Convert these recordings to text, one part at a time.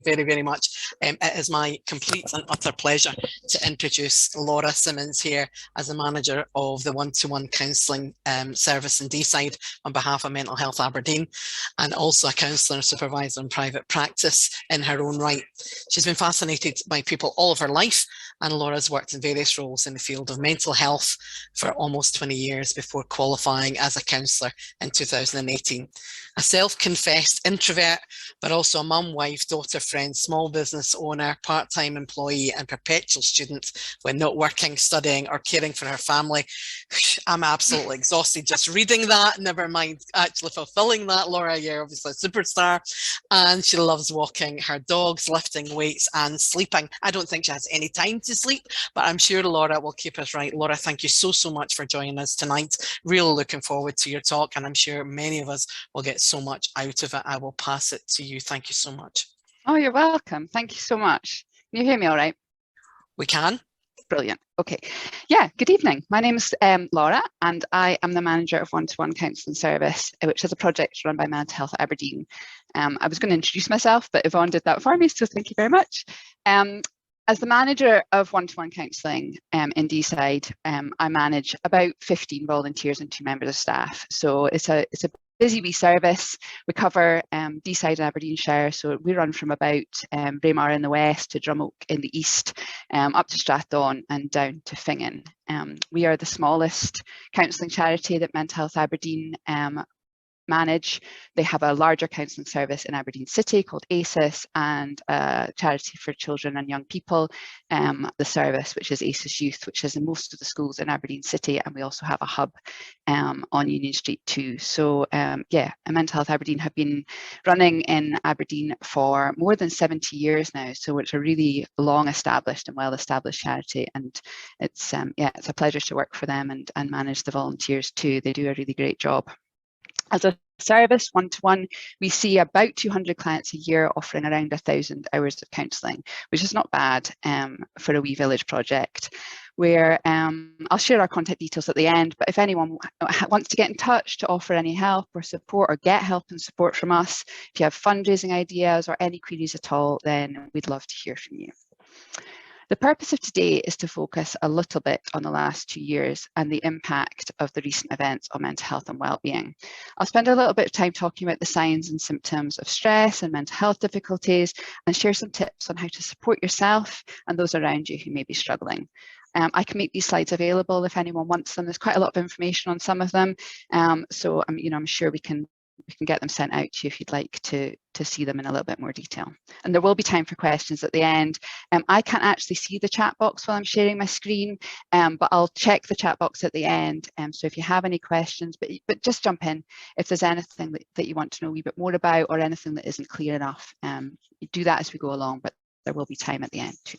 very, very much. It is my complete and utter pleasure to introduce Laura Simmons here as the manager of the One Counselling Service in Deeside on behalf of Mental Health Aberdeen, and also a counsellor and supervisor in private practice in her own right. She's been fascinated by people all of her life, and Laura's worked in various roles in the field of mental health for almost 20 years before qualifying as a counsellor in 2018. A self-confessed introvert, but also a mum, wife, daughter, friend, small business owner, part-time employee and perpetual student when not working, studying or caring for her family. I'm absolutely exhausted just reading that, never mind actually fulfilling that. Laura, you're obviously a superstar, and she loves walking her dogs, lifting weights and sleeping. I don't think she has any time to sleep, but I'm sure Laura will keep us right. Laura, thank you so much for joining us tonight. Really looking forward to your talk, and I'm sure many of us will get so much out of it. I will pass it to you. Thank you so much. Oh, you're welcome. Thank you so much. Can you hear me all right? We can. Brilliant. Okay. Yeah, good evening. My name is Laura, and I am the manager of One Counselling Service, which is a project run by Mental Health Aberdeen. I was going to introduce myself, but Yvonne did that for me, so thank you very much. As the manager of One Counselling in Deeside, I manage about 15 volunteers and 2 members of staff. So it's a busy wee service. We cover Deeside and Aberdeenshire, so we run from about Braemar in the west to Drumoak in the east, up to Strathdon and down to Fingen. We are the smallest counselling charity that Mental Health Aberdeen manage. They have a larger counselling service in Aberdeen City called ACES, and a charity for children and young people, the service, which is ACES Youth, which is in most of the schools in Aberdeen City, and we also have a hub on Union Street too. So yeah, Mental Health Aberdeen have been running in Aberdeen for more than 70 years now, so it's a really long established and well established charity, and it's yeah, it's a pleasure to work for them and manage the volunteers too. They do a really great job. As a service, one-to-one, we see about 200 clients a year, offering around 1,000 hours of counselling, which is not bad for a wee village project. Where I'll share our contact details at the end, but if anyone wants to get in touch to offer any help or support, or get help and support from us, if you have fundraising ideas or any queries at all, then we'd love to hear from you. The purpose of today is to focus a little bit on the last 2 years and the impact of the recent events on mental health and well-being. I'll spend a little bit of time talking about the signs and symptoms of stress and mental health difficulties, and share some tips on how to support yourself and those around you who may be struggling. I can make these slides available if anyone wants them. There's quite a lot of information on some of them, so I'm sure we can get them sent out to you if you'd like to see them in a little bit more detail. And there will be time for questions at the end. I can't actually see the chat box while I'm sharing my screen, but I'll check the chat box at the end. So if you have any questions, but just jump in if there's anything that you want to know a wee bit more about, or anything that isn't clear enough. You do that as we go along, but there will be time at the end too.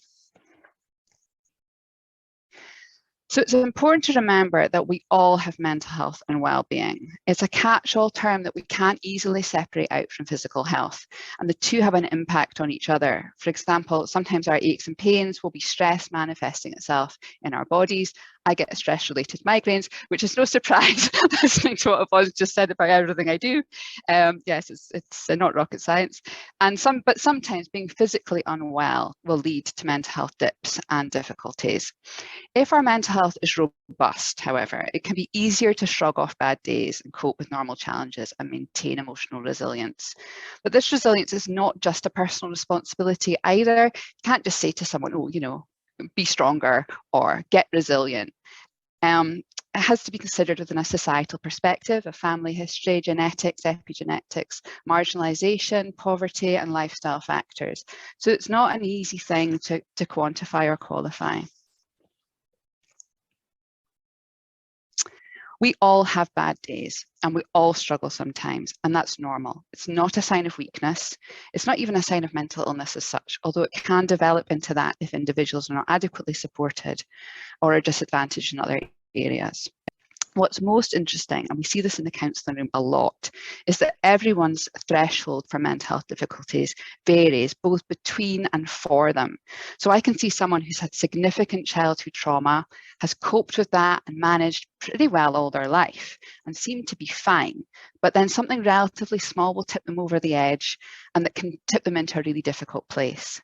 So it's important to remember that we all have mental health and well-being. It's a catch-all term that we can't easily separate out from physical health, and the two have an impact on each other. For example, sometimes our aches and pains will be stress manifesting itself in our bodies. I get stress-related migraines, which is no surprise listening to what Yvonne just said about everything I do. Yes, it's not rocket science. But sometimes being physically unwell will lead to mental health dips and difficulties. If our mental health is robust, however, it can be easier to shrug off bad days and cope with normal challenges and maintain emotional resilience. But this resilience is not just a personal responsibility either. You can't just say to someone, oh, be stronger or get resilient. It has to be considered within a societal perspective of family history, genetics, epigenetics, marginalisation, poverty and lifestyle factors. So it's not an easy thing to quantify or qualify. We all have bad days and we all struggle sometimes, and that's normal. It's not a sign of weakness. It's not even a sign of mental illness as such, although it can develop into that if individuals are not adequately supported or are disadvantaged in other areas. What's most interesting, and we see this in the counselling room a lot, is that everyone's threshold for mental health difficulties varies both between and for them. So I can see someone who's had significant childhood trauma, has coped with that and managed pretty well all their life and seemed to be fine, but then something relatively small will tip them over the edge and that can tip them into a really difficult place.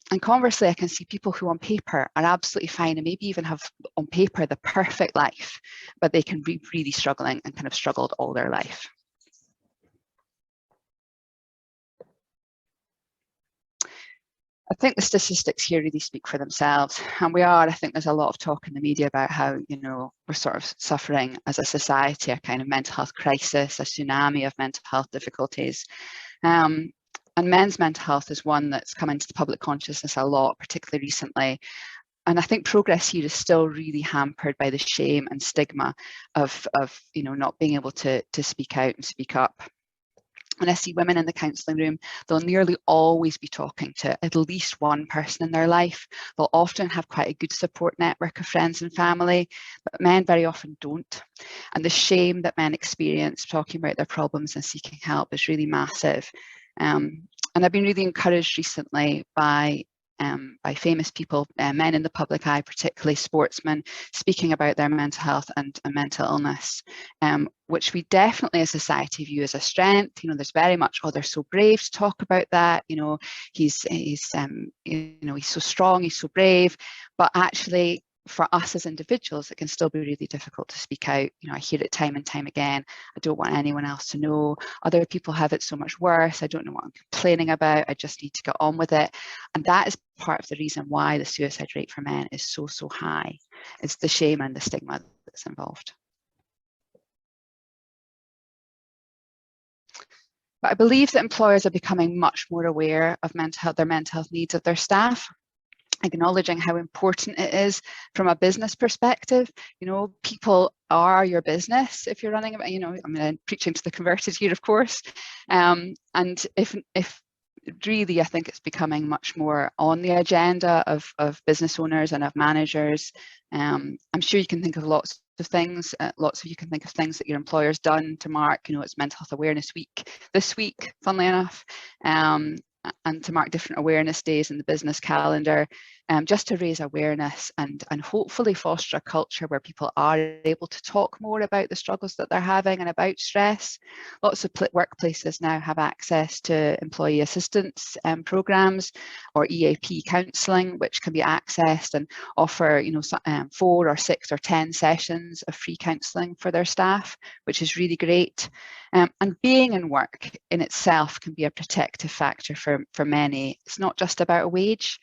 And conversely, I can see people who on paper are absolutely fine and maybe even have on paper the perfect life, but they can be really struggling and kind of struggled all their life. I think the statistics here really speak for themselves, and I think there's a lot of talk in the media about how, you know, we're sort of suffering as a society a kind of mental health crisis, a tsunami of mental health difficulties. And men's mental health is one that's come into the public consciousness a lot, particularly recently. And I think progress here is still really hampered by the shame and stigma of you know, not being able to speak out and speak up. When I see women in the counselling room, they'll nearly always be talking to at least one person in their life. They'll often have quite a good support network of friends and family, but men very often don't. And the shame that men experience talking about their problems and seeking help is really massive. And I've been really encouraged recently by famous people, men in the public eye, particularly sportsmen, speaking about their mental health and mental illness, which we definitely as a society view as a strength. You know, there's very much, oh, they're so brave to talk about that. You know, he's so strong, he's so brave, but actually, for us as individuals, it can still be really difficult to speak out. You know, I hear it time and time again. I don't want anyone else to know. Other people have it so much worse. I don't know what I'm complaining about. I just need to get on with it. And that is part of the reason why the suicide rate for men is so high. It's the shame and the stigma that's involved. But I believe that employers are becoming much more aware of their mental health needs of their staff, acknowledging how important it is from a business perspective. You know, people are your business if you're running, you know, I'm preaching to the converted here, of course. And if really, I think it's becoming much more on the agenda of business owners and of managers. I'm sure you can think of lots of things. Lots of you can think of things that your employer's done to mark, you know, it's Mental Health Awareness Week this week, funnily enough. And to mark different awareness days in the business calendar, just to raise awareness and hopefully foster a culture where people are able to talk more about the struggles that they're having and about stress. Lots of workplaces now have access to employee assistance programs or EAP counselling, which can be accessed and offer, you know, 4 or 6 or 10 sessions of free counselling for their staff, which is really great. And being in work in itself can be a protective factor for many. It's not just about a wage,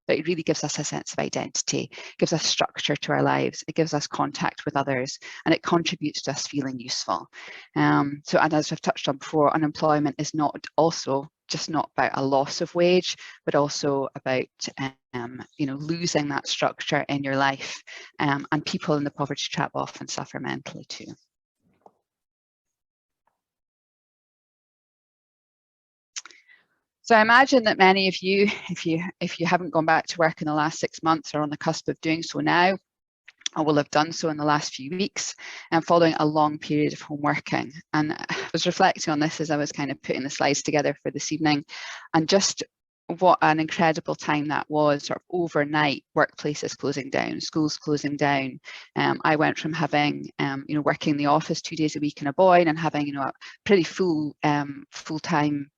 but it really gives us a sense of identity, gives us structure to our lives, it gives us contact with others, and it contributes to us feeling useful. And as we've touched on before, unemployment is not about a loss of wage, but also about you know, losing that structure in your life. And people in the poverty trap often suffer mentally too. So I imagine that many of you, if you haven't gone back to work in the last 6 months, are on the cusp of doing so now, or will have done so in the last few weeks, and following a long period of home working. And I was reflecting on this as I was kind of putting the slides together for this evening, and just what an incredible time that was, sort of overnight, workplaces closing down, schools closing down. I went from having, you know, working in the office 2 days a week in a Boyne and having, you know, a pretty full-time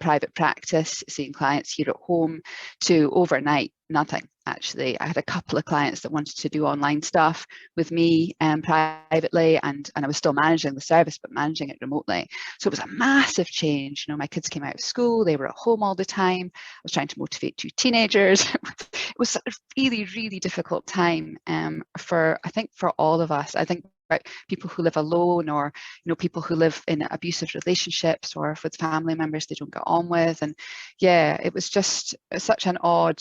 private practice, seeing clients here at home, to overnight nothing. Actually, I had a couple of clients that wanted to do online stuff with me privately, and I was still managing the service, but managing it remotely. So it was a massive change. You know, my kids came out of school, they were at home all the time. I was trying to motivate 2 teenagers. It was a really, really difficult time I think for all of us. I think about people who live alone, or, you know, people who live in abusive relationships or with family members they don't get on with. And yeah, it was just such an odd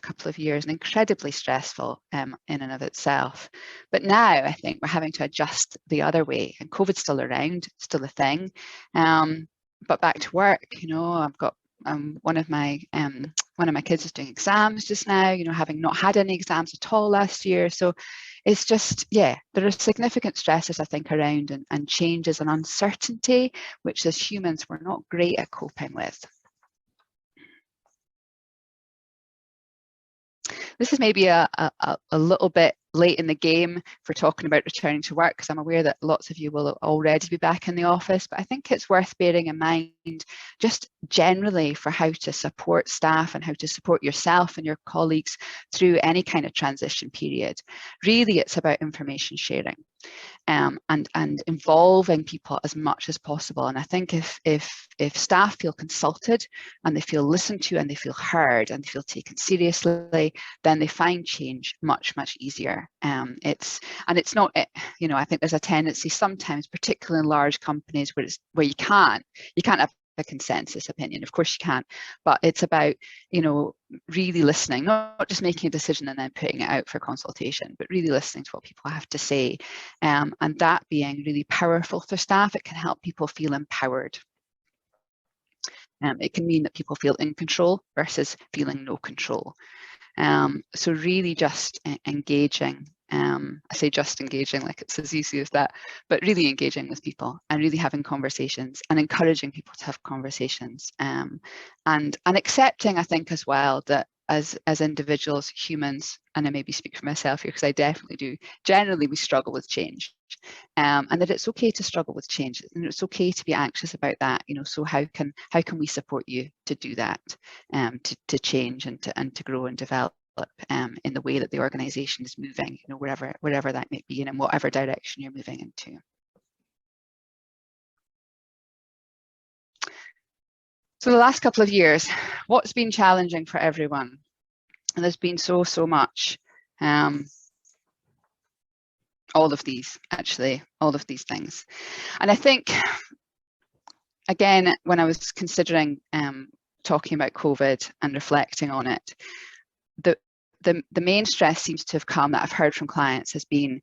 couple of years and incredibly stressful in and of itself. But now I think we're having to adjust the other way, and COVID's still around, still a thing, but back to work. You know, I've got one of my kids is doing exams just now, you know, having not had any exams at all last year. So it's just, yeah, there are significant stresses, I think, around and changes and uncertainty, which as humans we're not great at coping with. This is maybe a little bit late in the game for talking about returning to work, because I'm aware that lots of you will already be back in the office, but I think it's worth bearing in mind just generally for how to support staff and how to support yourself and your colleagues through any kind of transition period. Really, it's about information sharing. And involving people as much as possible. And I think if staff feel consulted and they feel listened to and they feel heard and they feel taken seriously, then they find change much easier. It's not, you know, I think there's a tendency sometimes, particularly in large companies, where you can't have a consensus opinion. Of course you can't, but it's about, you know, really listening, not just making a decision and then putting it out for consultation, but really listening to what people have to say, and that being really powerful for staff. It can help people feel empowered. It can mean that people feel in control versus feeling no control. So really just engaging. I say just engaging like it's as easy as that, but really engaging with people and really having conversations and encouraging people to have conversations, and accepting, I think, as well, that as individuals, humans, and I maybe speak for myself here because I definitely do, generally we struggle with change, and that it's okay to struggle with change and it's okay to be anxious about that, you know. So how can we support you to do that, to change and to grow and develop in the way that the organisation is moving, you know, wherever that may be and in whatever direction you're moving into. So the last couple of years, what's been challenging for everyone? And there's been so much. All of these things. And I think, again, when I was considering talking about COVID and reflecting on it, the main stress seems to have come, that I've heard from clients, has been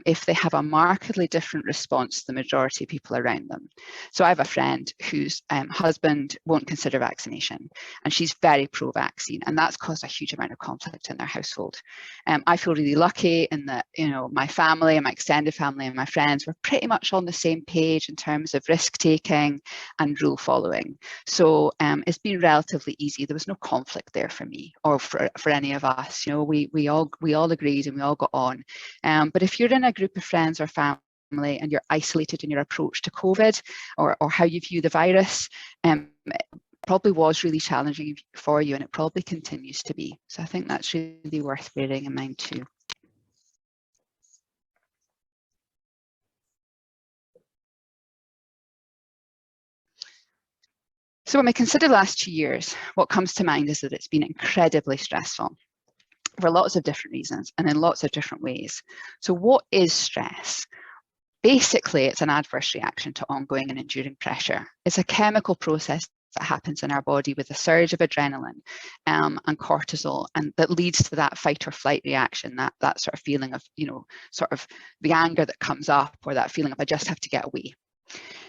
if they have a markedly different response to the majority of people around them. So I have a friend whose husband won't consider vaccination, and she's very pro-vaccine, and that's caused a huge amount of conflict in their household. I feel really lucky in that, you know, my family and my extended family and my friends were pretty much on the same page in terms of risk taking and rule following. So it's been relatively easy. There was no conflict there for me or for any of us. You know, we all agreed and we all got on. But if you're in a group of friends or family and you're isolated in your approach to COVID or how you view the virus, it probably was really challenging for you, and it probably continues to be. So I think that's really worth bearing in mind too. So when we consider the last 2 years, what comes to mind is that it's been incredibly stressful for lots of different reasons and in lots of different ways. So what is stress? Basically, it's an adverse reaction to ongoing and enduring pressure. It's a chemical process that happens in our body with a surge of adrenaline and cortisol, and that leads to that fight or flight reaction, that sort of feeling of, you know, sort of the anger that comes up, or that feeling of I just have to get away.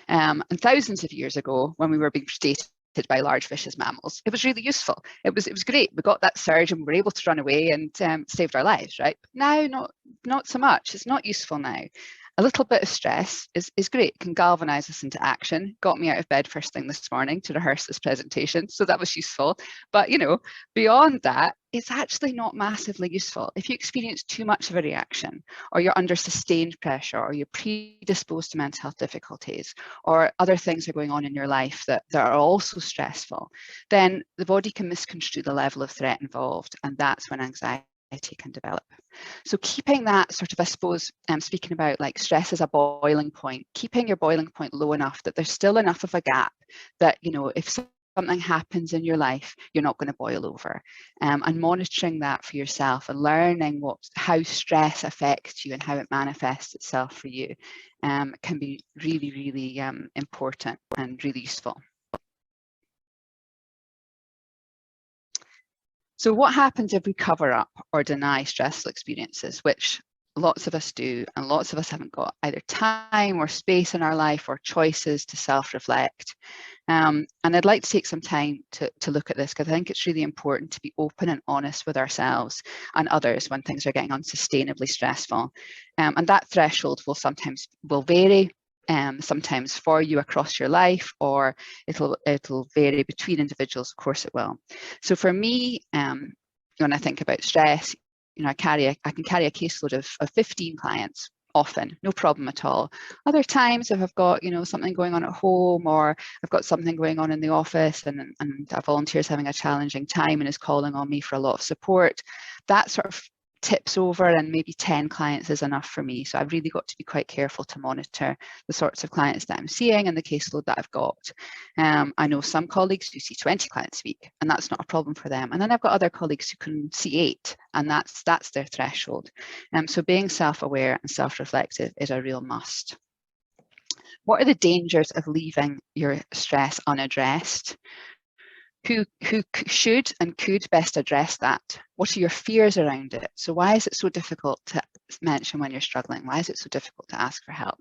And thousands of years ago, when we were being predated by large vicious mammals, it was really useful. It was great. We got that surge and we were able to run away and saved our lives, right? But now, not so much. It's not useful now. A little bit of stress is great. It can galvanize us into action. Got me out of bed first thing this morning to rehearse this presentation, so that was useful. But, you know, beyond that, it's actually not massively useful. If you experience too much of a reaction, or you're under sustained pressure, or you're predisposed to mental health difficulties, or other things are going on in your life that are also stressful, then the body can misconstrue the level of threat involved, and that's when anxiety can develop. So keeping that sort of, I suppose, speaking about like stress as a boiling point, keeping your boiling point low enough that there's still enough of a gap that, you know, if something happens in your life, you're not going to boil over, and monitoring that for yourself and learning how stress affects you and how it manifests itself for you can be really, really important and really useful. So what happens if we cover up or deny stressful experiences, which Lots of us do, and lots of us haven't got either time or space in our life or choices to self-reflect. And I'd like to take some time to look at this, because I think it's really important to be open and honest with ourselves and others when things are getting unsustainably stressful. And that threshold will vary, sometimes for you across your life, or it'll vary between individuals. Of course it will. So for me, when I think about stress, I can carry a caseload of 15 clients often, no problem at all. Other times, if I've got something going on at home, or I've got something going on in the office, and a volunteer is having a challenging time and is calling on me for a lot of support, that sort of tips over, and maybe 10 clients is enough for me. So I've really got to be quite careful to monitor the sorts of clients that I'm seeing and the caseload that I've got. I know some colleagues who see 20 clients a week, and that's not a problem for them. And then I've got other colleagues who can see 8, and that's their threshold. So being self-aware and self-reflective is a real must. What are the dangers of leaving your stress unaddressed? Who should and could best address that? What are your fears around it? So why is it so difficult to mention when you're struggling? Why is it so difficult to ask for help?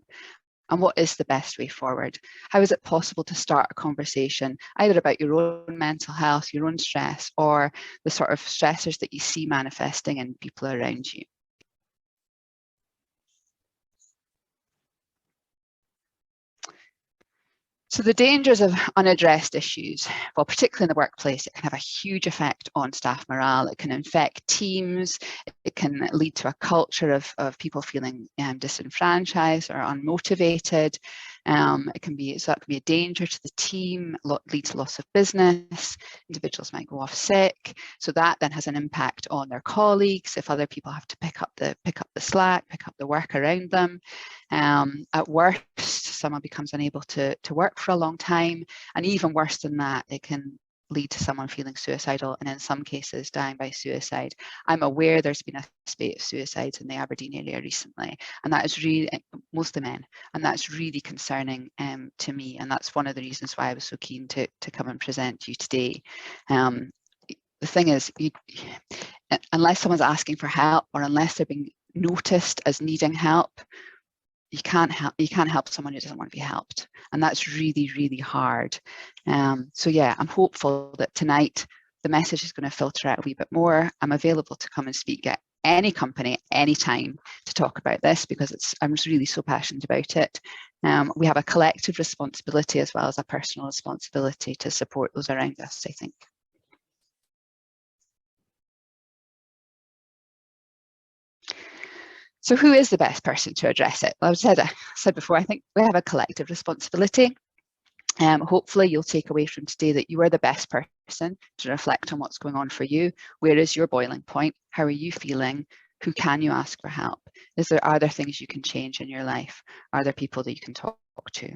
And what is the best way forward? How is it possible to start a conversation either about your own mental health, your own stress, or the sort of stressors that you see manifesting in people around you? So the dangers of unaddressed issues, well, particularly in the workplace, it can have a huge effect on staff morale. It can infect teams. It can lead to a culture of people feeling disenfranchised or unmotivated. It can be a danger to the team, lead to loss of business. Individuals might go off sick. So that then has an impact on their colleagues if other people have to pick up the slack, pick up the work around them. At worst, someone becomes unable to work for a long time, and even worse than that, it can lead to someone feeling suicidal, and in some cases dying by suicide. I'm aware there's been a spate of suicides in the Aberdeen area recently, and that is really, mostly men, and that's really concerning to me, and that's one of the reasons why I was so keen to come and present to you today. The thing is, unless someone's asking for help, or unless they're being noticed as needing help, you can't help someone who doesn't want to be helped, and that's really, really hard. So yeah, I'm hopeful that tonight the message is going to filter out a wee bit more. I'm available to come and speak at any company, anytime, to talk about this, because I'm really so passionate about it. We have a collective responsibility as well as a personal responsibility to support those around us, I think. So who is the best person to address it? Well, I said before, I think we have a collective responsibility. Hopefully you'll take away from today that you are the best person to reflect on what's going on for you. Where is your boiling point? How are you feeling? Who can you ask for help? Are there things you can change in your life? Are there people that you can talk to?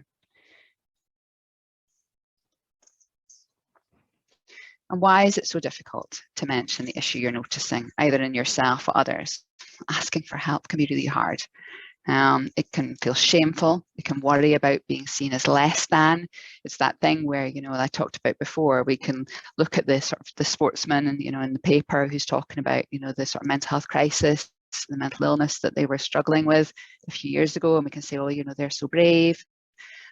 And why is it so difficult to mention the issue you're noticing, either in yourself or others? Asking for help can be really hard. It can feel shameful. It can worry about being seen as less than. It's that thing where, I talked about before, we can look at the sort of the sportsman and, in the paper who's talking about, the sort of mental health crisis, the mental illness that they were struggling with a few years ago. And we can say, oh, they're so brave.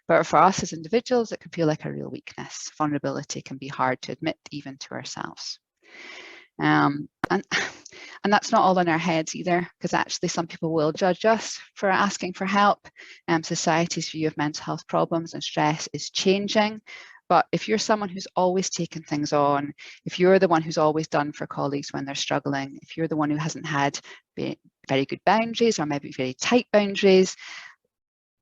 But for us as individuals, it can feel like a real weakness. Vulnerability can be hard to admit even to ourselves. And that's not all in our heads either, because actually some people will judge us for asking for help. Society's view of mental health problems and stress is changing. But if you're someone who's always taken things on, if you're the one who's always done for colleagues when they're struggling, if you're the one who hasn't had very good boundaries or maybe very tight boundaries,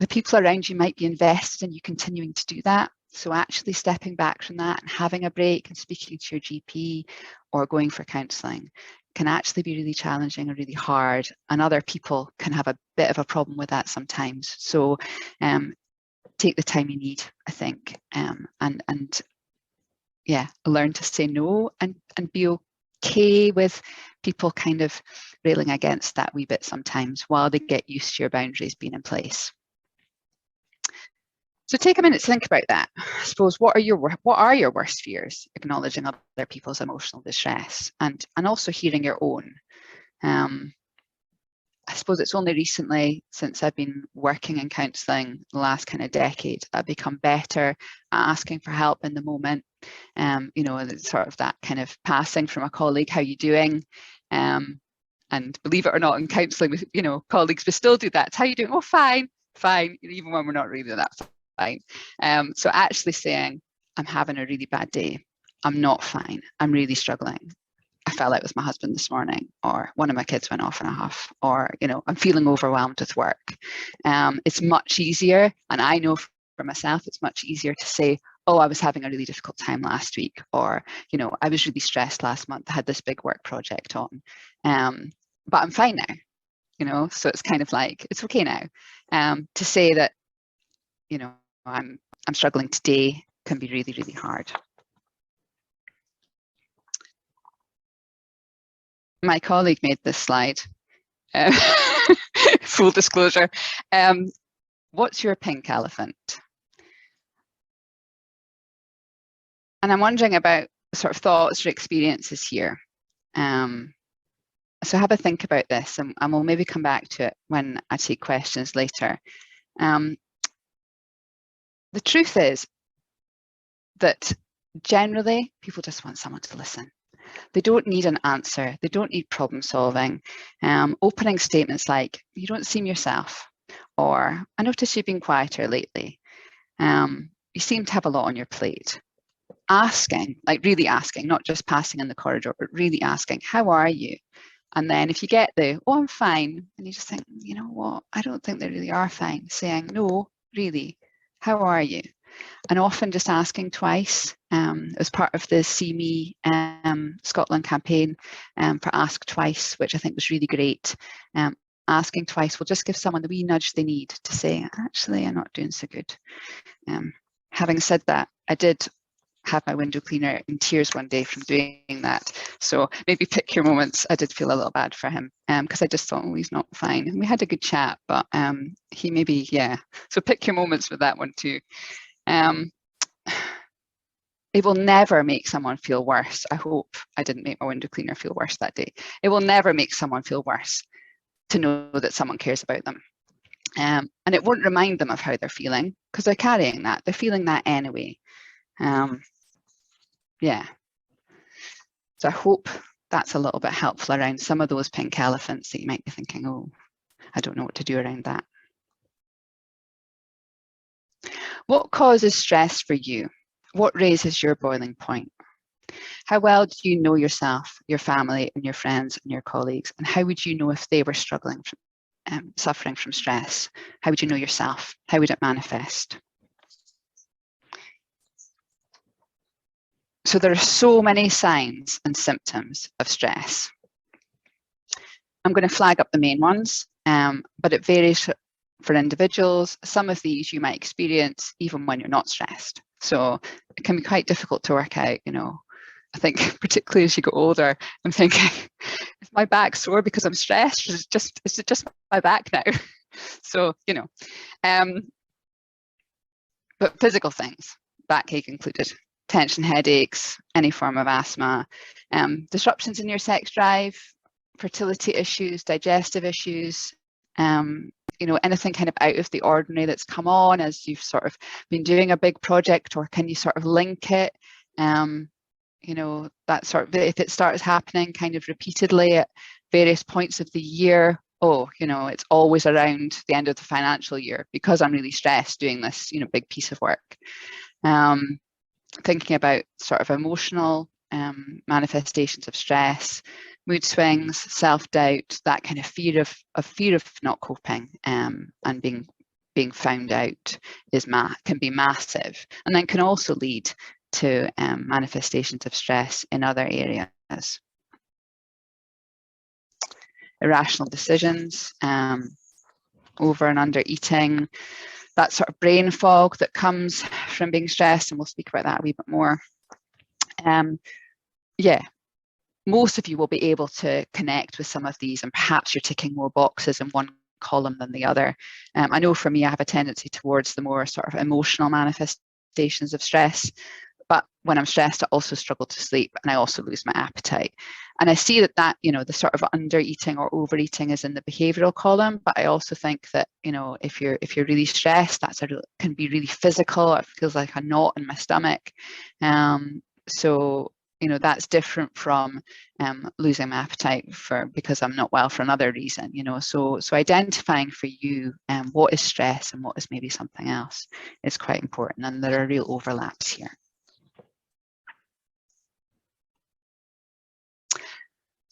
the people around you might be invested in you continuing to do that. So actually stepping back from that and having a break and speaking to your GP or going for counselling can actually be really challenging and really hard. And other people can have a bit of a problem with that sometimes. So take the time you need, I think, and yeah, learn to say no and be okay with people kind of railing against that wee bit sometimes while they get used to your boundaries being in place. So take a minute to think about that. I suppose, what are your worst fears? Acknowledging other people's emotional distress and also hearing your own. I suppose it's only recently, since I've been working in counselling the last kind of decade, I've become better at asking for help in the moment. You know, sort of that kind of passing from a colleague, how you doing? And believe it or not, in counselling with, you know, colleagues, we still do that. How you doing? Oh, fine, fine, even when we're not really that fine. So actually saying, I'm having a really bad day. I'm not fine. I'm really struggling. I fell out with my husband this morning, or one of my kids went off in a huff, or, you know, I'm feeling overwhelmed with work. It's much easier, and I know for myself, it's much easier to say, oh, I was having a really difficult time last week, or, you know, I was really stressed last month, I had this big work project on, but I'm fine now, you know. So it's kind of like, it's okay now. To say that, you know, I'm struggling today can be really, really hard. My colleague made this slide. Full disclosure. What's your pink elephant? And I'm wondering about sort of thoughts or experiences here. So have a think about this, and we'll maybe come back to it when I take questions later. The truth is that generally people just want someone to listen. They don't need an answer. They don't need problem solving. Opening statements like, you don't seem yourself, or I notice you've been quieter lately. You seem to have a lot on your plate. Asking, like really asking, not just passing in the corridor, but really asking, how are you? And then if you get the, oh, I'm fine, and you just think, you know what, I don't think they really are fine. Saying, no, really, how are you? And often just asking twice, as part of the See Me Scotland campaign for Ask Twice, which I think was really great. Asking twice will just give someone the wee nudge they need to say, actually, I'm not doing so good. Having said that, I did have my window cleaner in tears one day from doing that. So maybe pick your moments. I did feel a little bad for him because I just thought, oh, he's not fine. And we had a good chat, but he maybe, yeah. So pick your moments with that one too. It will never make someone feel worse. I hope I didn't make my window cleaner feel worse that day. It will never make someone feel worse to know that someone cares about them. And it won't remind them of how they're feeling because they're carrying that. They're feeling that anyway. Yeah. So I hope that's a little bit helpful around some of those pink elephants that you might be thinking, oh, I don't know what to do around that. What causes stress for you? What raises your boiling point? How well do you know yourself, your family, and your friends and your colleagues? And how would you know if they were struggling from, suffering from stress? How would you know yourself? How would it manifest? So there are so many signs and symptoms of stress. I'm going to flag up the main ones, but it varies for individuals. Some of these you might experience even when you're not stressed. So it can be quite difficult to work out, you know. I think particularly as you get older, I'm thinking, is my back sore because I'm stressed? Is it just my back now? So, you know, but physical things, backache included, tension headaches, any form of asthma, disruptions in your sex drive, fertility issues, digestive issues, you know, anything kind of out of the ordinary that's come on as you've sort of been doing a big project, or can you sort of link it? You know, that sort of, if it starts happening kind of repeatedly at various points of the year, oh, you know, it's always around the end of the financial year because I'm really stressed doing this, you know, big piece of work. Thinking about sort of emotional manifestations of stress, mood swings, self-doubt, that kind of fear of not coping and being found out can be massive, and then can also lead to manifestations of stress in other areas. Irrational decisions, over and under eating, that sort of brain fog that comes from being stressed, and we'll speak about that a wee bit more. Yeah, most of you will be able to connect with some of these, and perhaps you're ticking more boxes in one column than the other. I know for me, I have a tendency towards the more sort of emotional manifestations of stress. But when I'm stressed, I also struggle to sleep and I also lose my appetite. And I see that, the sort of under eating or overeating is in the behavioral column. But I also think that, if you're really stressed, can be really physical. It feels like a knot in my stomach. So that's different from losing my appetite because I'm not well for another reason. So identifying for you what is stress and what is maybe something else is quite important, and there are real overlaps here.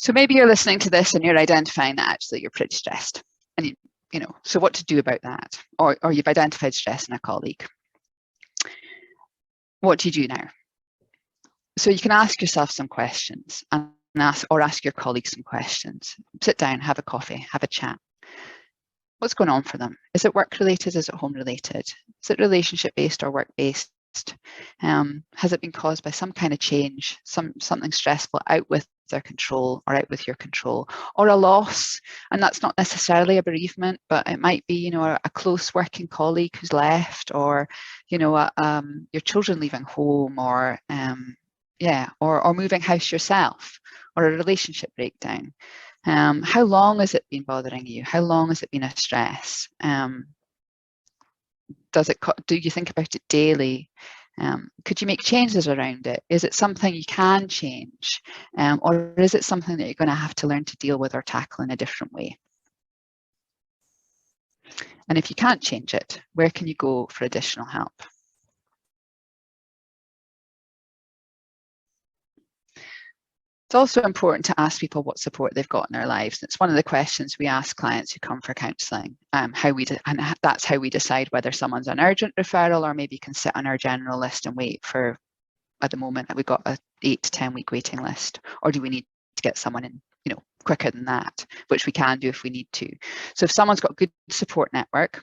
So maybe you're listening to this and you're identifying that actually you're pretty stressed, and so what to do about that, or you've identified stress in a colleague. What do you do now? So you can ask yourself some questions and ask your colleagues some questions. Sit down, have a coffee, have a chat. What's going on for them? Is it work related? Is it home related? Is it relationship based or work based? Has it been caused by some kind of change, something stressful out with their control or out with your control, or a loss? And that's not necessarily a bereavement, but it might be, a close working colleague who's left, or, your children leaving home, or or moving house yourself, or a relationship breakdown. How long has it been bothering you? How long has it been a stress? Do you think about it daily? Could you make changes around it? Is it something you can change? Or is it something that you're going to have to learn to deal with or tackle in a different way? And if you can't change it, where can you go for additional help? It's also important to ask people what support they've got in their lives. It's one of the questions we ask clients who come for counselling, and that's how we decide whether someone's an urgent referral or maybe can sit on our general list and wait for, at the moment, we've got a 8 to 10 week waiting list, or do we need to get someone in, quicker than that, which we can do if we need to. So if someone's got a good support network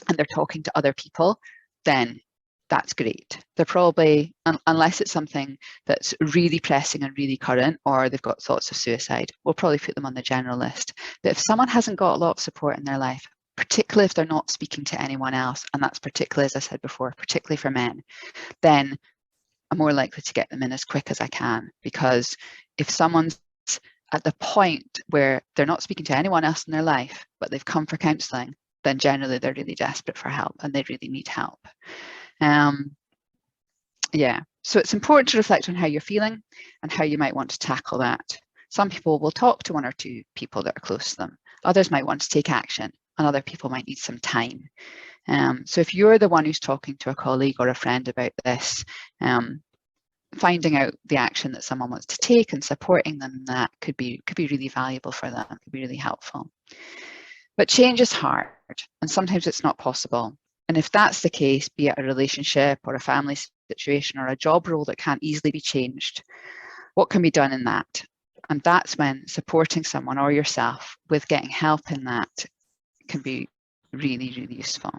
and they're talking to other people, then that's great. They're probably, unless it's something that's really pressing and really current, or they've got thoughts of suicide, we'll probably put them on the general list. But if someone hasn't got a lot of support in their life, particularly if they're not speaking to anyone else, and that's particularly, as I said before, particularly for men, then I'm more likely to get them in as quick as I can. Because if someone's at the point where they're not speaking to anyone else in their life, but they've come for counselling, then generally they're really desperate for help and they really need help. So it's important to reflect on how you're feeling and how you might want to tackle that. Some people will talk to 1 or 2 people that are close to them. Others might want to take action, and other people might need some time. So if you're the one who's talking to a colleague or a friend about this, finding out the action that someone wants to take and supporting them, that could be really valuable for them, could be really helpful. But change is hard, and sometimes it's not possible. And if that's the case, be it a relationship or a family situation or a job role that can't easily be changed, what can be done in that? And that's when supporting someone or yourself with getting help in that can be really, really useful.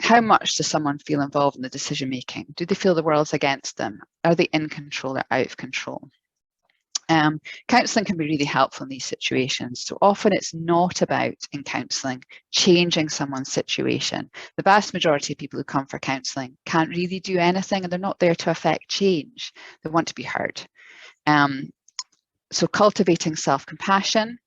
How much does someone feel involved in the decision making? Do they feel the world's against them? Are they in control or out of control? Counselling can be really helpful in these situations. So often it's not about, in counselling, changing someone's situation. The vast majority of people who come for counselling can't really do anything, and they're not there to affect change. They want to be heard. So cultivating self-compassion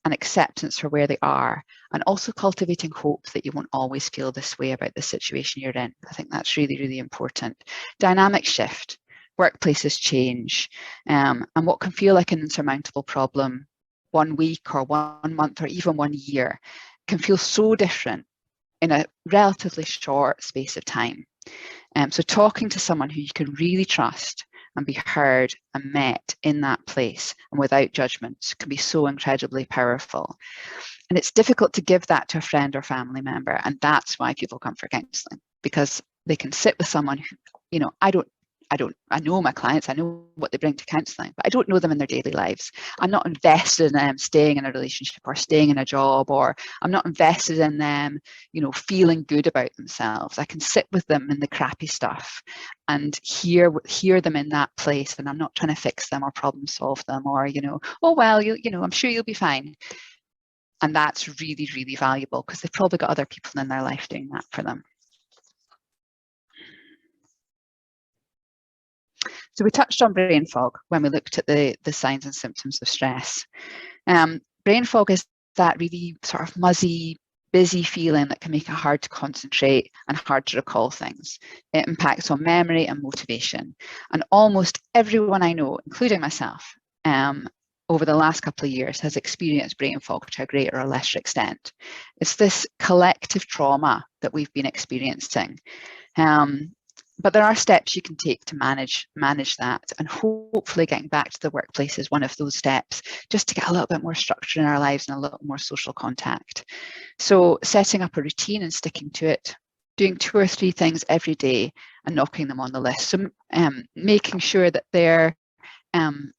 and acceptance for where they are, and also cultivating hope that you won't always feel this way about the situation you're in. I think that's really, really important. Dynamic shift. Workplaces change, and what can feel like an insurmountable problem 1 week or 1 month or even 1 year can feel so different in a relatively short space of time. So talking to someone who you can really trust and be heard and met in that place and without judgment can be so incredibly powerful. And it's difficult to give that to a friend or family member, and that's why people come for counselling, because they can sit with someone who, I know my clients, I know what they bring to counselling, but I don't know them in their daily lives. I'm not invested in them staying in a relationship or staying in a job, or I'm not invested in them, feeling good about themselves. I can sit with them in the crappy stuff and hear them in that place, and I'm not trying to fix them or problem solve them, or, oh, well, I'm sure you'll be fine. And that's really, really valuable, because they've probably got other people in their life doing that for them. So we touched on brain fog when we looked at the signs and symptoms of stress. Brain fog is that really sort of muzzy, busy feeling that can make it hard to concentrate and hard to recall things. It impacts on memory and motivation. And almost everyone I know, including myself, over the last couple of years has experienced brain fog to a greater or lesser extent. It's this collective trauma that we've been experiencing. But there are steps you can take to manage that, and hopefully getting back to the workplace is one of those steps, just to get a little bit more structure in our lives and a little more social contact. So setting up a routine and sticking to it, doing 2 or 3 things every day and knocking them on the list. So making sure that they're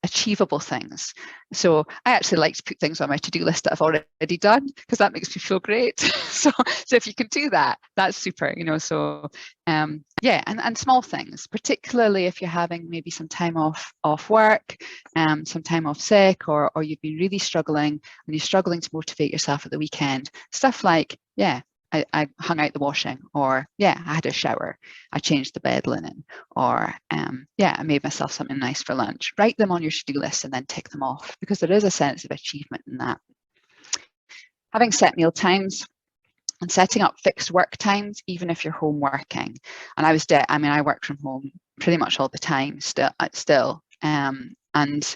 achievable things. So I actually like to put things on my to-do list that I've already done, because that makes me feel great. so if you can do that, that's super, so yeah, and small things, particularly if you're having maybe some time off work, some time off sick, or you've been really struggling and you're struggling to motivate yourself at the weekend. Stuff like, I hung out the washing, or I had a shower, I changed the bed linen, or I made myself something nice for lunch. Write them on your to-do list and then tick them off, because there is a sense of achievement in that. Having set meal times and setting up fixed work times, even if you're home working. And I work from home pretty much all the time still. And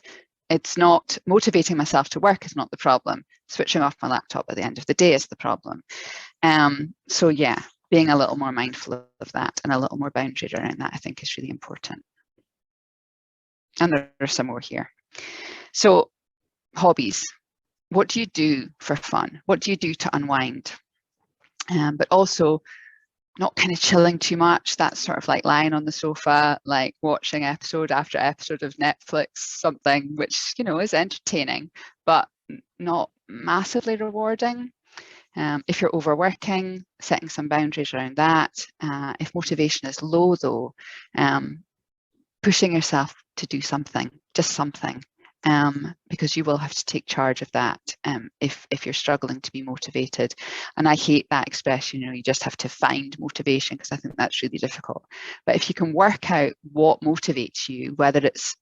it's not motivating myself to work is not the problem. Switching off my laptop at the end of the day is the problem. So being a little more mindful of that and a little more boundary around that, I think, is really important. And there are some more here. So hobbies. What do you do for fun? What do you do to unwind? But also not kind of chilling too much. That's sort of like lying on the sofa, like watching episode after episode of Netflix, something which, is entertaining, but not massively rewarding. If you're overworking, setting some boundaries around that. If motivation is low though, pushing yourself to do something, just something. Because you will have to take charge of that if you're struggling to be motivated. And I hate that expression, you just have to find motivation, because I think that's really difficult. But if you can work out what motivates you, whether it's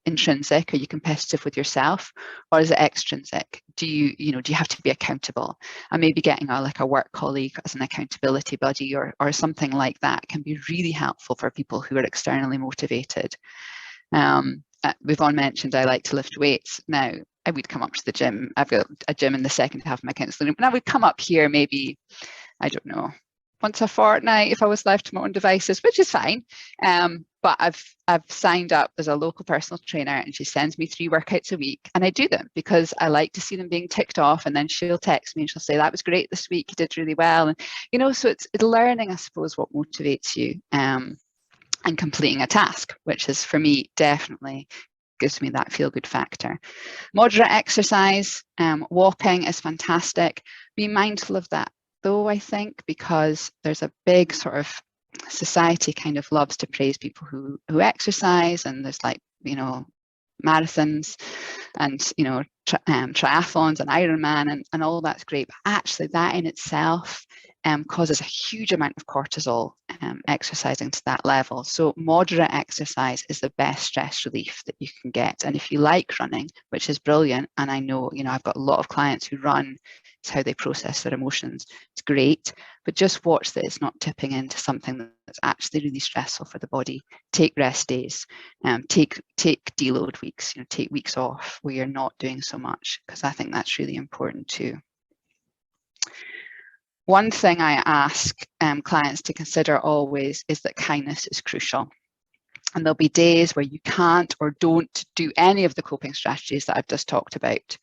intrinsic, are you competitive with yourself, or is it extrinsic? Do you have to be accountable? And maybe getting a work colleague as an accountability buddy or something like that can be really helpful for people who are externally motivated. Yvonne mentioned I like to lift weights. Now, I would come up to the gym. I've got a gym in the second half of my counselling room, and I would come up here maybe, I don't know, once a fortnight if I was left to my own devices, which is fine. But I've signed up as a local personal trainer, and she sends me 3 workouts a week, and I do them because I like to see them being ticked off, and then she'll text me and she'll say, that was great this week, you did really well. And so it's learning, I suppose, what motivates you. And completing a task, which is, for me, definitely gives me that feel-good factor. Moderate exercise, walking is fantastic. Be mindful of that, though, I think, because there's a big sort of society kind of loves to praise people who exercise, and there's marathons and triathlons and Ironman and all that's great, but actually that in itself causes a huge amount of cortisol exercising to that level. So moderate exercise is the best stress relief that you can get. And if you like running, which is brilliant, and I know I've got a lot of clients who run, it's how they process their emotions, it's great, but just watch that it's not tipping into something that's actually really stressful for the body. Take rest days, take deload weeks, take weeks off where you're not doing so much, because I think that's really important too. One thing I ask clients to consider always is that kindness is crucial. And there'll be days where you can't or don't do any of the coping strategies that I've just talked about.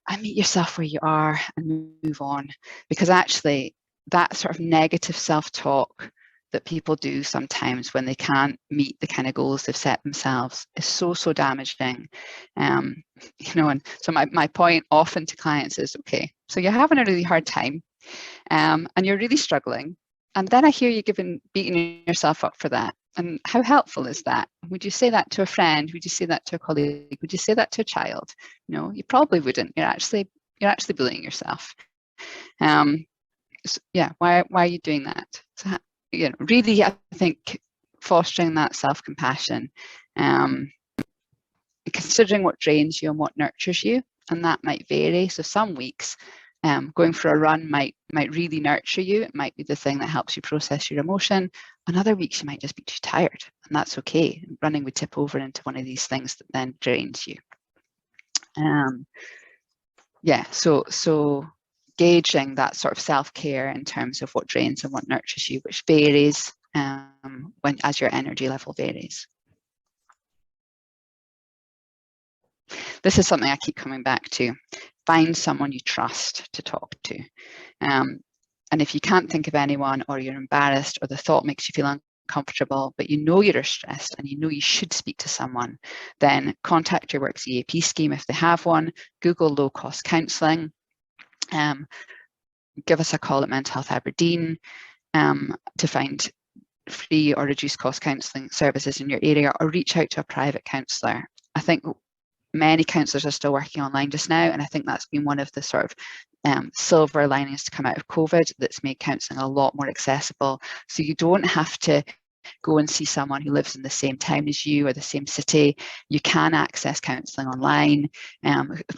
And meet yourself where you are and move on, because actually that sort of negative self-talk that people do sometimes when they can't meet the kind of goals they've set themselves is so damaging. And so my point often to clients is, okay, so you're having a really hard time and you're really struggling, and then I hear you beating yourself up for that. And how helpful is that? Would you say that to a friend? Would you say that to a colleague? Would you say that to a child? No, you probably wouldn't. You're actually bullying yourself. So, why are you doing that? So, really, I think fostering that self-compassion Considering what drains you and what nurtures you, and that might vary. So some weeks going for a run might really nurture you. It might be the thing that helps you process your emotion. And other weeks you might just be too tired, and that's okay. Running would tip over into one of these things that then drains you. Yeah, so gauging that sort of self-care in terms of what drains and what nurtures you, which varies as your energy level varies. This is something I keep coming back to. Find someone you trust to talk to. And if you can't think of anyone, or you're embarrassed, or the thought makes you feel uncomfortable, but you know you're stressed and you know you should speak to someone, then contact your work's EAP scheme if they have one. Google low-cost counselling. Give us a call at Mental Health Aberdeen to find free or reduced cost counselling services in your area, or reach out to a private counsellor. I think many counsellors are still working online just now, and I think that's been one of the sort of silver linings to come out of COVID, that's made counselling a lot more accessible. So you don't have to go and see someone who lives in the same town as you or the same city. You can access counselling online.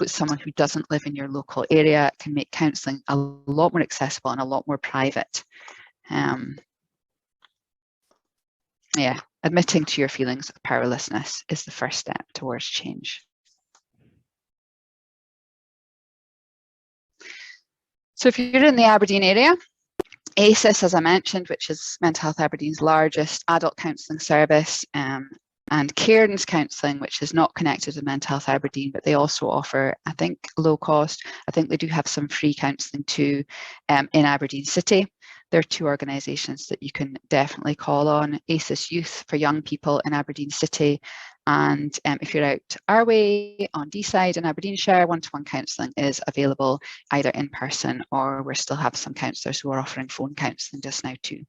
With someone who doesn't live in your local area, it can make counselling a lot more accessible and a lot more private. Yeah, admitting to your feelings of powerlessness is the first step towards change. So if you're in the Aberdeen area, ACES, as I mentioned, which is Mental Health Aberdeen's largest adult counselling service, and Cairns Counselling, which is not connected to Mental Health Aberdeen, but they also offer, I think, low cost. I think they do have some free counselling too in Aberdeen City. There are two organisations that you can definitely call on: ACES Youth for young people in Aberdeen City, and if you're out our way on Deeside in Aberdeenshire, one-to-one counselling is available either in person, or we still have some counsellors who are offering phone counselling just now too.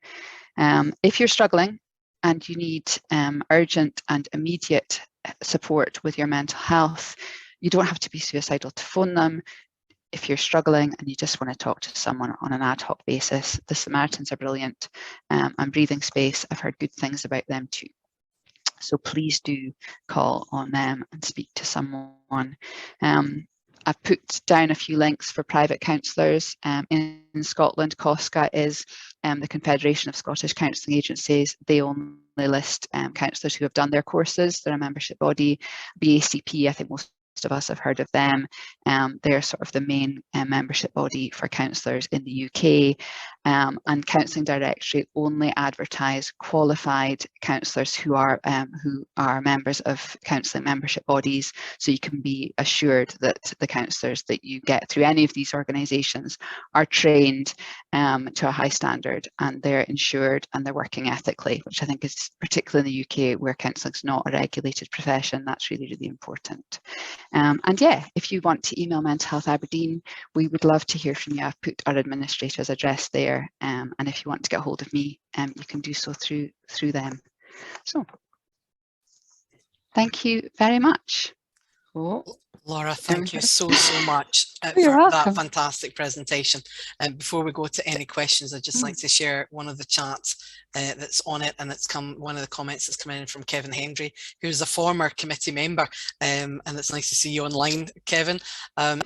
If you're struggling and you need urgent and immediate support with your mental health, you don't have to be suicidal to phone them. If you're struggling and you just want to talk to someone on an ad hoc basis, the Samaritans are brilliant, and Breathing Space, I've heard good things about them too. So please do call on them and speak to someone. I've put down a few links for private counsellors. In Scotland, COSCA is the Confederation of Scottish Counselling Agencies. They only list counsellors who have done their courses. They're a membership body. BACP, I think most of us have heard of them. They're sort of the main membership body for counsellors in the UK. And Counselling Directory only advertise qualified counsellors who are members of counselling membership bodies. So you can be assured that the counsellors that you get through any of these organisations are trained to a high standard, and they're insured and they're working ethically, which I think is particularly in the UK where counselling is not a regulated profession. That's really, really important. And yeah, if you want to email Mental Health Aberdeen, we would love to hear from you. I've put our administrator's address there, and if you want to get hold of me, you can do so through them. So thank you very much. Oh, Laura, thank you so much for that fantastic presentation. And before we go to any questions, I'd just like to share one of the chats that's on it, and it's one of the comments that's come in from Kevin Hendry, who's a former committee member, and it's nice to see you online, Kevin.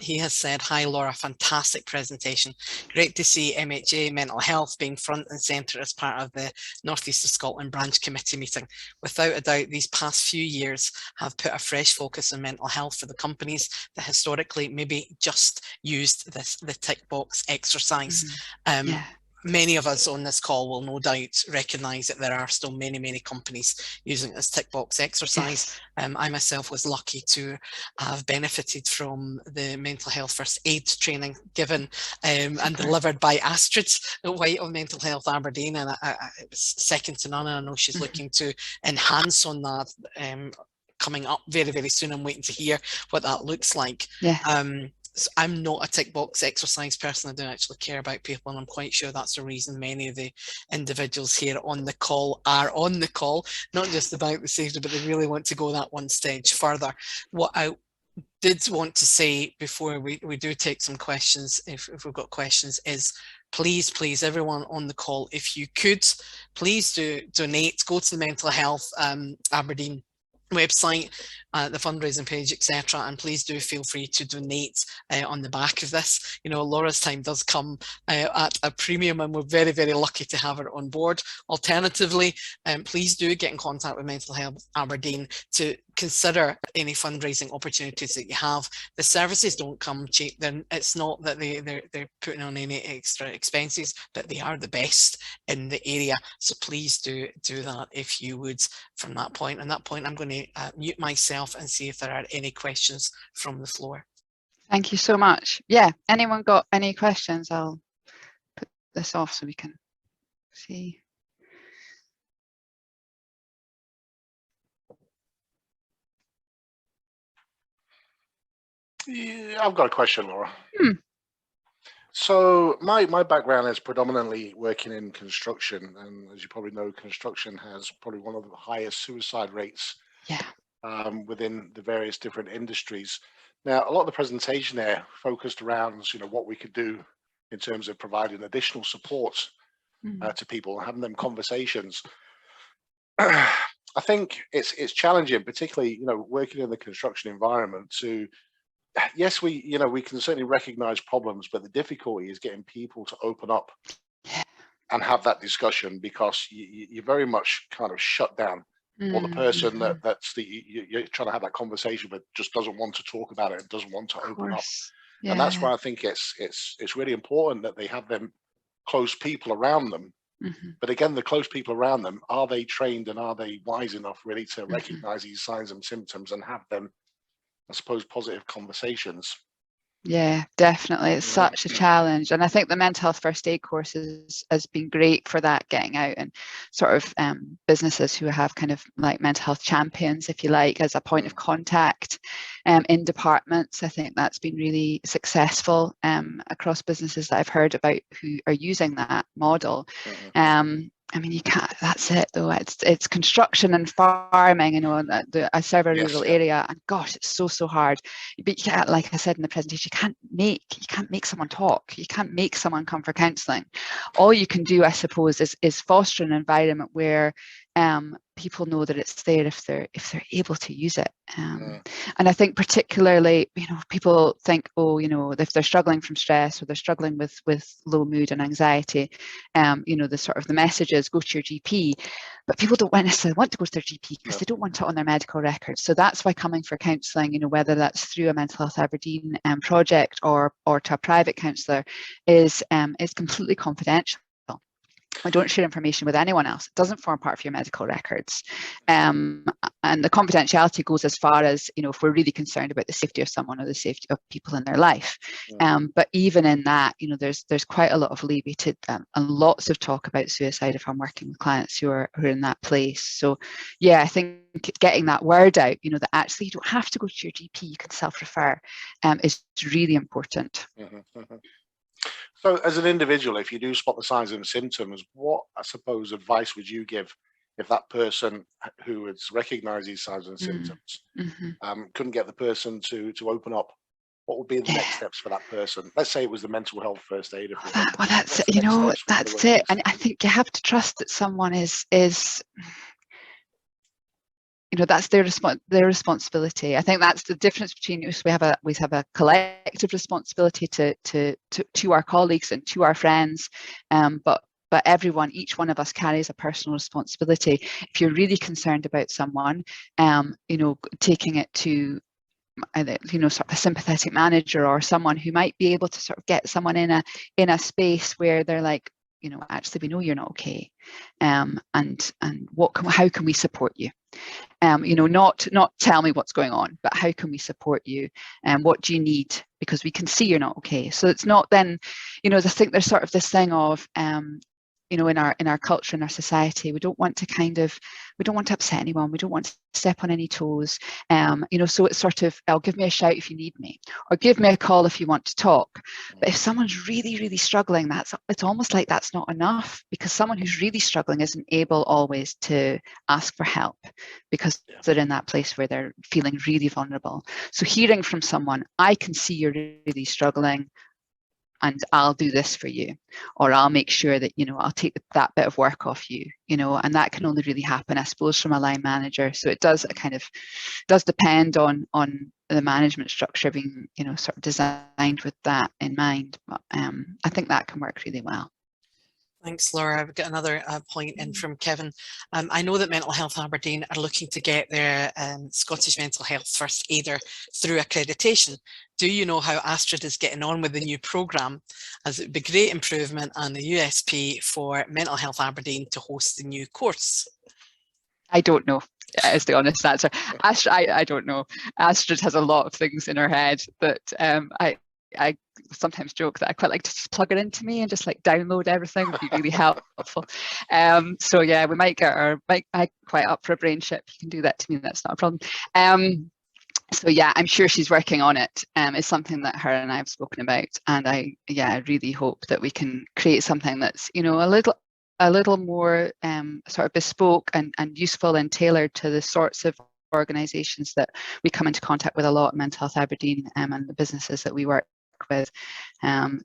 He has said, "Hi Laura, fantastic presentation. Great to see MHA Mental Health being front and centre as part of the North East of Scotland branch committee meeting. Without a doubt, these past few years have put a fresh focus on mental health for the companies that historically maybe just used the tick box exercise." Many of us on this call will no doubt recognise that there are still many companies using this tick box exercise. I myself was lucky to have benefited from the mental health first aid training given and delivered by Astrid White of Mental Health Aberdeen, and it was second to none, and I know she's looking to enhance on that coming up very soon. I'm waiting to hear what that looks like. So I'm not a tick box exercise person. I don't actually care about people, and I'm quite sure that's the reason many of the individuals here on the call are on the call, not just about the safety, but they really want to go that one stage further. What I did want to say before we do take some questions, if we've got questions, is please everyone on the call, if you could, please do donate, go to the Mental Health Aberdeen website, the fundraising page, etc. And please do feel free to donate on the back of this. You know, Laura's time does come at a premium, and we're very, very lucky to have her on board. Alternatively, please do get in contact with Mental Health Aberdeen to consider any fundraising opportunities that you have. The services don't come cheap. Then it's not that they're putting on any extra expenses, but they are the best in the area. So please do that if you would. From that point, I'm going to mute myself and see if there are any questions from the floor. Thank you so much. Yeah, anyone got any questions? I'll put this off so we can see. Yeah, I've got a question, Laura. So my background is predominantly working in construction, and as you probably know, construction has probably one of the highest suicide rates within the various different industries. Now, a lot of the presentation there focused around, you know, what we could do in terms of providing additional support to people and having them conversations. I think it's challenging, particularly, you know, working in the construction environment to. Yes, we can certainly recognize problems, but the difficulty is getting people to open up and have that discussion, because you're very much kind of shut down, or the person you're trying to have that conversation with just doesn't want to talk about it and doesn't want to open up. And that's why I think it's really important that they have them close people around them. But again, the close people around them, are they trained and are they wise enough really to recognize these signs and symptoms and have them, I suppose, positive conversations? Yeah, definitely. It's such a challenge. And I think the mental health first aid course has been great for that, getting out and sort of businesses who have kind of like mental health champions, if you like, as a point of contact in departments. I think that's been really successful across businesses that I've heard about who are using that model. I mean, you can't, that's it though. It's construction and farming, you know, I serve a rural area, and gosh, it's so hard. But you can't, like I said in the presentation, you can't make someone talk. You can't make someone come for counselling. All you can do, I suppose, is foster an environment where people know that it's there if they're able to use it. And I think particularly, you know, people think, oh, you know, if they're struggling from stress or they're struggling with low mood and anxiety, you know, the message is go to your GP, but people don't necessarily want to go to their GP because they don't want it on their medical records. So that's why coming for counselling, you know, whether that's through a Mental Health Aberdeen project or to a private counsellor, is completely confidential. I don't share information with anyone else. It doesn't form part of your medical records. And the confidentiality goes as far as, you know, if we're really concerned about the safety of someone or the safety of people in their life. But even in that, you know, there's quite a lot of leeway to, and lots of talk about suicide if I'm working with clients who are in that place. So yeah, I think getting that word out, you know, that actually you don't have to go to your GP, you can self-refer, is really important. So as an individual, if you do spot the signs and symptoms, what, I suppose, advice would you give if that person who has recognized these signs and symptoms couldn't get the person to open up? What would be the next steps for that person? Let's say it was the mental health first aid. Well, that's, you know, that's it. And I think you have to trust that someone is you know, that's their responsibility. I think that's the difference between us. We have a collective responsibility to our colleagues and to our friends, but everyone, each one of us carries a personal responsibility. If you're really concerned about someone, you know, taking it to either, you know, sort of a sympathetic manager or someone who might be able to sort of get someone in a space where they're like, you know, actually we know you're not okay, and how can we support you? You know, not tell me what's going on, but how can we support you, and what do you need, because we can see you're not okay. So it's not then, you know, I think there's sort of this thing of you know, in our culture, in our society, we don't want to upset anyone, we don't want to step on any toes, you know, so it's sort of, oh, give me a shout if you need me, or give me a call if you want to talk. But if someone's really struggling, it's almost like that's not enough, because someone who's really struggling isn't able always to ask for help because they're in that place where they're feeling really vulnerable. So hearing from someone, I can see you're really struggling, and I'll do this for you, or I'll make sure that, you know, I'll take that bit of work off you, you know, and that can only really happen, I suppose, from a line manager. So it does depend on the management structure being, you know, sort of designed with that in mind. But I think that can work really well. Thanks, Laura. I've got another point in from Kevin. I know that Mental Health Aberdeen are looking to get their Scottish Mental Health First Aider through accreditation. Do you know how Astrid is getting on with the new programme? As it would be great improvement and the USP for Mental Health Aberdeen to host the new course. I don't know, is the honest answer. Astrid, I don't know. Astrid has a lot of things in her head that I sometimes joke that I quite like to just plug it into me and just like download everything. Would be really helpful. So yeah, we might get I quite up for a brain chip. You can do that to me, that's not a problem. So yeah, I'm sure she's working on it. It's something that her and I have spoken about, and I really hope that we can create something that's, you know, a little more sort of bespoke and useful and tailored to the sorts of organisations that we come into contact with a lot in Mental Health Aberdeen and the businesses that we work with.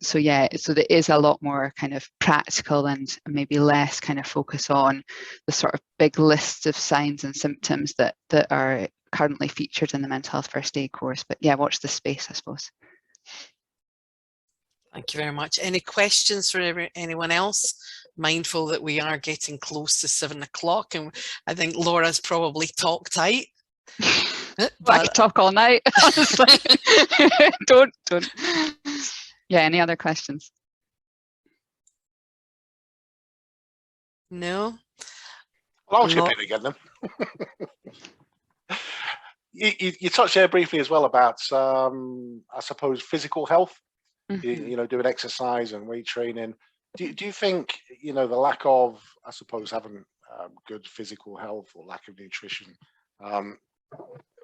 So yeah, so there is a lot more kind of practical and maybe less kind of focus on the sort of big lists of signs and symptoms that are currently featured in the Mental Health First Aid course. But yeah, watch this space, I suppose. Thank you very much. Any questions for anyone else? Mindful that we are getting close to 7 o'clock, and I think Laura's probably talk tight. But I could talk all night, honestly. Don't. Yeah, any other questions? No? Well, I'll chip in again then. You touched there briefly as well about, I suppose, physical health, you know, doing exercise and weight training. Do you think, you know, the lack of, I suppose, having good physical health or lack of nutrition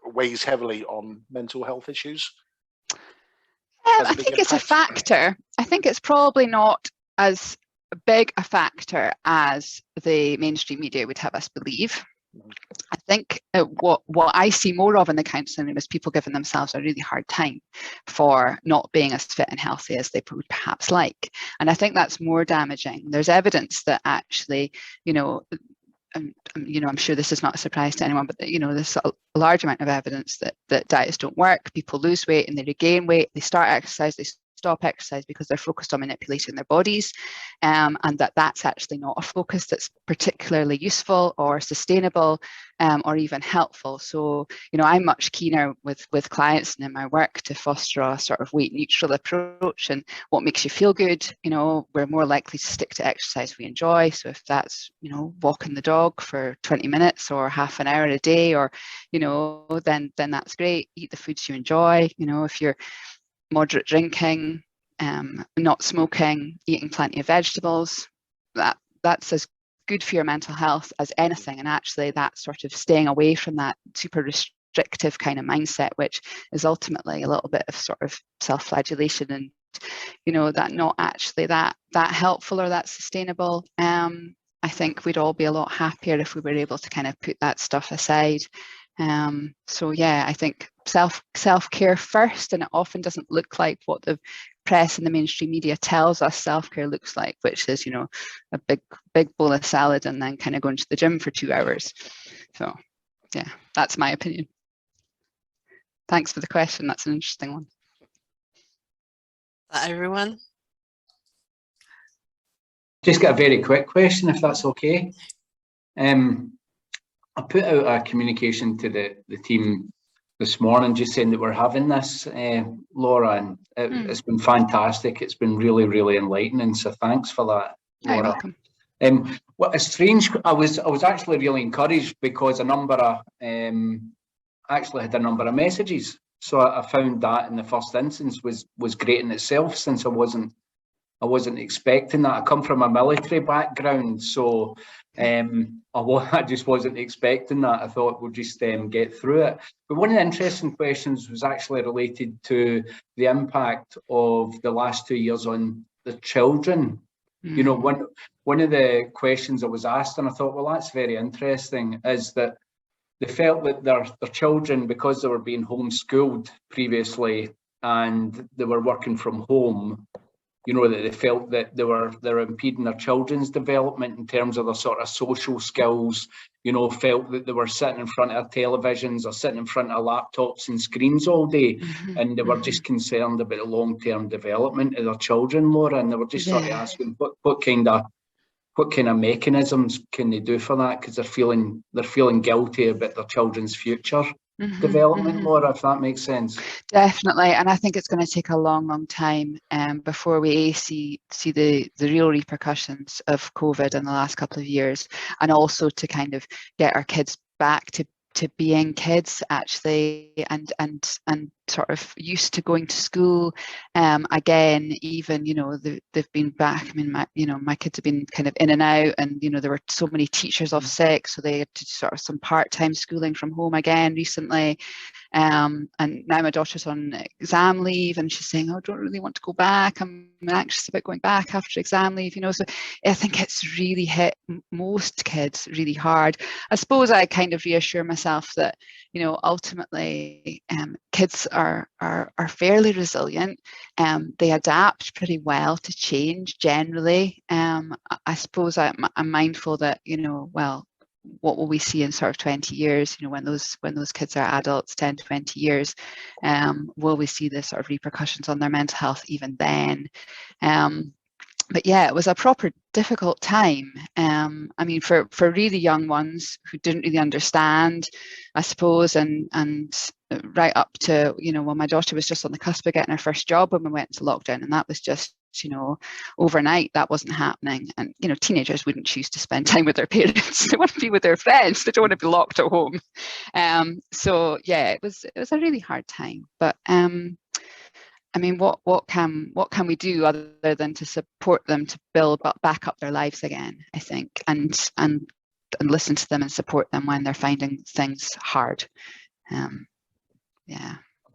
weighs heavily on mental health issues? I think it's a factor. I think it's probably not as big a factor as the mainstream media would have us believe. I think what I see more of in the counselling is people giving themselves a really hard time for not being as fit and healthy as they would perhaps like. And I think that's more damaging. There's evidence that actually, you know, I'm sure this is not a surprise to anyone, but you know, there's a large amount of evidence that diets don't work. People lose weight and they regain weight. They start exercise, they stop exercise because they're focused on manipulating their bodies, and that's actually not a focus that's particularly useful or sustainable or even helpful. So, you know, I'm much keener with clients and in my work to foster a sort of weight neutral approach, and what makes you feel good. You know, we're more likely to stick to exercise we enjoy. So if that's, you know, walking the dog for 20 minutes or half an hour a day, or, you know, then that's great. Eat the foods you enjoy. You know, if you're moderate drinking, not smoking, eating plenty of vegetables, that's as good for your mental health as anything. And actually that sort of staying away from that super restrictive kind of mindset, which is ultimately a little bit of sort of self-flagellation, and, you know, that not actually that helpful or that sustainable. I think we'd all be a lot happier if we were able to kind of put that stuff aside. So yeah, I think self-care first, and it often doesn't look like what the press and the mainstream media tells us self-care looks like, which is, you know, a big bowl of salad and then kind of going to the gym for 2 hours. So yeah, that's my opinion. Thanks for the question. That's an interesting one. Everyone? Just got a very quick question, if that's okay. I put out a communication to the team this morning just saying that we're having this, Laura, and it's been fantastic. It's been really, really enlightening. So thanks for that, Laura. You're welcome. What is strange, I was actually really encouraged because a number of actually had a number of messages. So I found that in the first instance was great in itself, since I wasn't expecting that. I come from a military background, so I just wasn't expecting that. I thought we'll just get through it. But one of the interesting questions was actually related to the impact of the last 2 years on the children. You know, one of the questions I was asked, and I thought, well, that's very interesting, is that they felt that their children, because they were being homeschooled previously and they were working from home, you know, that they felt that they were impeding their children's development in terms of their sort of social skills, you know, felt that they were sitting in front of televisions or sitting in front of laptops and screens all day, and they were just concerned about the long-term development of their children, Laura, and they were just sort of asking what kind of mechanisms can they do for that, because they're feeling guilty about their children's future development, Laura, if that makes sense. Definitely, and I think it's going to take a long time before we see the real repercussions of COVID in the last couple of years, and also to kind of get our kids back to being kids actually, and sort of used to going to school again. Even, you know, they've been back. I mean, my kids have been kind of in and out, and you know, there were so many teachers off sick, so they had to do sort of some part-time schooling from home again recently. And now my daughter's on exam leave, and she's saying, "Oh, I don't really want to go back. I'm anxious about going back after exam leave." You know, so I think it's really hit most kids really hard. I suppose I kind of reassure myself that, you know, ultimately kids are fairly resilient. They adapt pretty well to change generally. I suppose I'm mindful that, you know, well, what will we see in sort of 20 years, you know, when those kids are adults, 10, 20 years, will we see the sort of repercussions on their mental health even then? But yeah, it was a proper difficult time. I mean, for really young ones who didn't really understand, I suppose, and right up to, you know, well, my daughter was just on the cusp of getting her first job when we went into lockdown, and that was just, you know, overnight. That wasn't happening. And, you know, teenagers wouldn't choose to spend time with their parents. They want to be with their friends. They don't want to be locked at home. So yeah, it was a really hard time. But I mean, what can we do other than to support them to build back up their lives again, I think, and listen to them and support them when they're finding things hard. Yeah.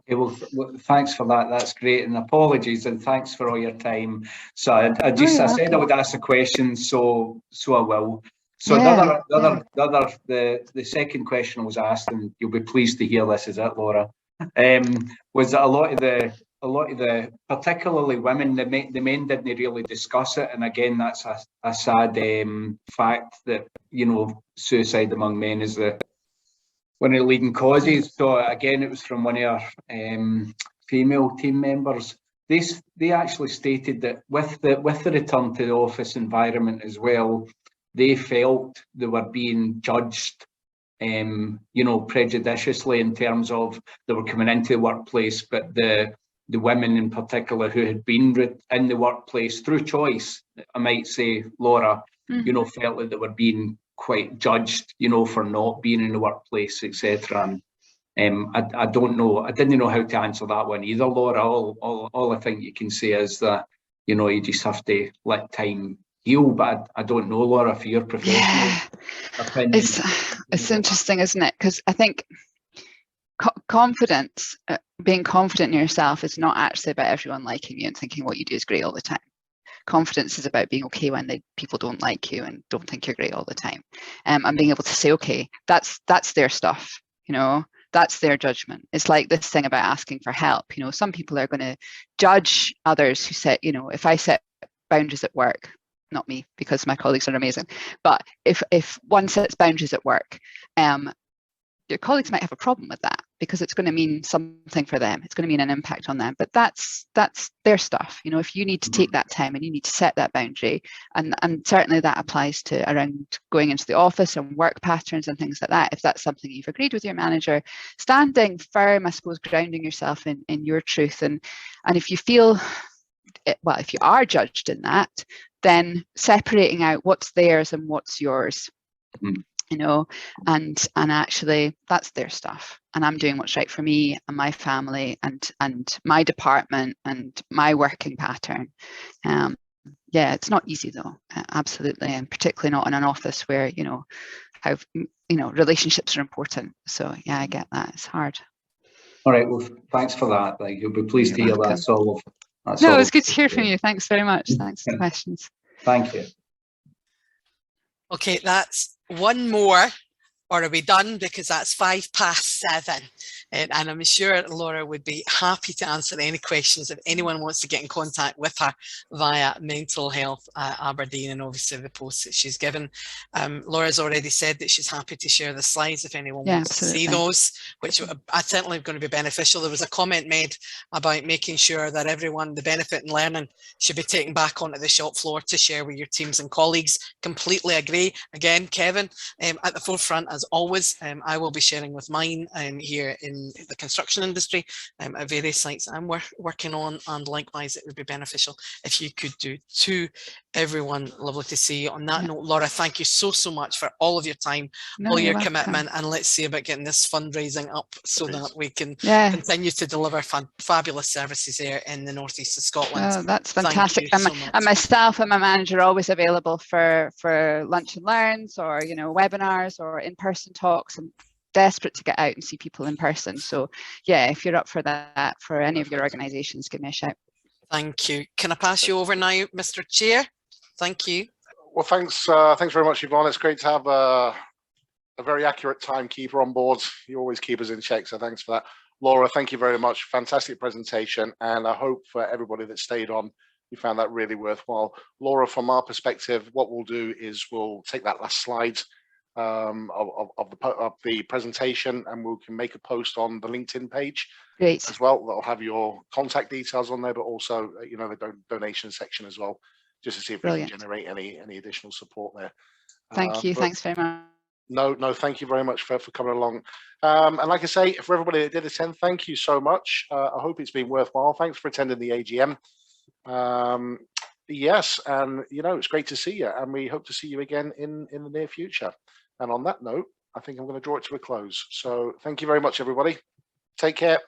Okay, well, thanks for that. That's great, and apologies, and thanks for all your time. So I said I would ask a question, so I will. So yeah, the second question I was asked, and you'll be pleased to hear this, is it, Laura? Was that a lot of the particularly women, the men didn't really discuss it, and again, that's a sad fact that, you know, suicide among men is one of the leading causes. So again, it was from one of our female team members. They actually stated that with the return to the office environment as well, they felt they were being judged, you know, prejudiciously in terms of they were coming into the workplace, but the women in particular who had been in the workplace through choice, I might say, Laura, you know, felt that they were being quite judged, you know, for not being in the workplace, etc. And I don't know, I didn't know how to answer that one either, Laura. All I think you can say is that, you know, you just have to let time heal. But I don't know, Laura, for your professional opinion. It's interesting, isn't it? Because I think confidence, being confident in yourself, is not actually about everyone liking you and thinking what you do is great all the time. Confidence is about being okay when people don't like you and don't think you're great all the time, and being able to say, okay, that's their stuff, you know, that's their judgment. It's like this thing about asking for help. You know, some people are going to judge others who say, you know, if I set boundaries at work, not me, because my colleagues are amazing, but if one sets boundaries at work, your colleagues might have a problem with that because it's going to mean something for them. It's going to mean an impact on them, but that's their stuff. You know, if you need to take that time and you need to set that boundary, and certainly that applies to around going into the office and work patterns and things like that. If that's something you've agreed with your manager, standing firm, I suppose, grounding yourself in your truth, and if you feel, well, if you are judged in that, then separating out what's theirs and what's yours. You know, and actually that's their stuff, and I'm doing what's right for me and my family and my department and my working pattern. Yeah, it's not easy though, absolutely, and particularly not in an office where, you know, how, you know, relationships are important. So yeah, I get that, it's hard. All right, well, thanks for that. Like, you'll be pleased to hear that. So no, it was good to hear from you. Thanks very much. Thanks for the questions. Thank you. Okay, that's one more, or are we done? Because that's 7:05. And I'm sure Laura would be happy to answer any questions if anyone wants to get in contact with her via Mental Health Aberdeen, and obviously the posts that she's given. Laura's already said that she's happy to share the slides if anyone wants to see those, which are certainly going to be beneficial. There was a comment made about making sure that everyone, the benefit and learning should be taken back onto the shop floor to share with your teams and colleagues. Completely agree. Again, Kevin, at the forefront as always. I will be sharing with mine here in the construction industry at various sites I'm working on, and likewise it would be beneficial if you could do too. Everyone, lovely to see you. On that note, Laura, thank you so much for all of your time, all your commitment, and let's see about getting this fundraising up so that we can continue to deliver fabulous services here in the northeast of Scotland. Oh, that's fantastic. And myself and my manager are always available for lunch and learns, or webinars or in-person talks. I'm desperate to get out and see people in person. So yeah, if you're up for that for any of your organisations, give me a shout. Thank you. Can I pass you over now, Mr. Chair? Thank you. Well, thanks very much, Yvonne. It's great to have a very accurate timekeeper on board. You always keep us in check, so thanks for that. Laura, thank you very much. Fantastic presentation, and I hope for everybody that stayed on, you found that really worthwhile. Laura, from our perspective, what we'll do is we'll take that last slide of the presentation, and we can make a post on the LinkedIn page as well. That'll have your contact details on there, but also the donation section as well, just to see if we can generate any additional support there. Thank you. Thanks very much. No, thank you very much for coming along. And like I say, for everybody that did attend, thank you so much. I hope it's been worthwhile. Thanks for attending the AGM. Yes, and it's great to see you, and we hope to see you again in the near future. And on that note, I think I'm going to draw it to a close. So thank you very much, everybody. Take care.